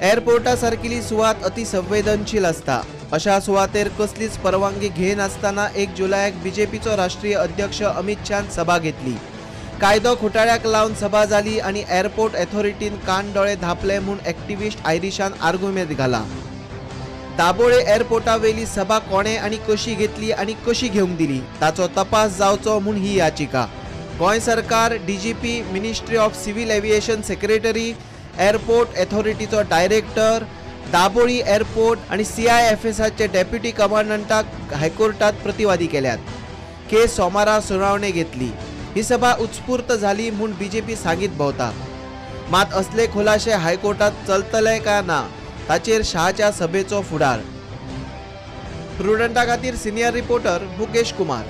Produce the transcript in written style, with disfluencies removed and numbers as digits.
एअरपोर्टा सारकिली सुवात अति संवेदनशील असता। अशा सुवातेर कसलीच परवानगी घेनासतना 1 जुलयाक बीजेपीचो राष्ट्रीय अध्यक्ष अमित शाहान सभा घेतली। कायदो खोटाळ्याक लावन सभा जाली आणि एअरपोर्ट अथॉरिटीन कान दोळे धापले म्हूण एक्टिविस्ट आयरिशान आर्ग्युमेंट घाला। दाबोळे एअरपोर्टा वेली सभा कोणे आणि कशी घेतली आणि कशी घेवंक दिली ताचो तपास जावचो म्हूण ही याचिका। गोंय सरकार, DGP, ministry of civil aviation secretary, airport अथॉरिटीचो डायरेक्टर, दाबोळी एअरपोर्ट आणि CIFSचे डेप्युटी कमांडंटाक हायकोर्टात प्रतिवादी केल्यात। केस सोमारा सुनावणे घेतली। ही सभा उत्स्फूर्त झाली म्हूण बीजेपी सांगीत भोवता। मात असले खुलाशे हायकोर्टात चलतले काय ना ताचेर शहाच्या सभेचो फुडार। प्रुडंटा खातीर सिनियर रिपोर्टर मुकेश कुमार।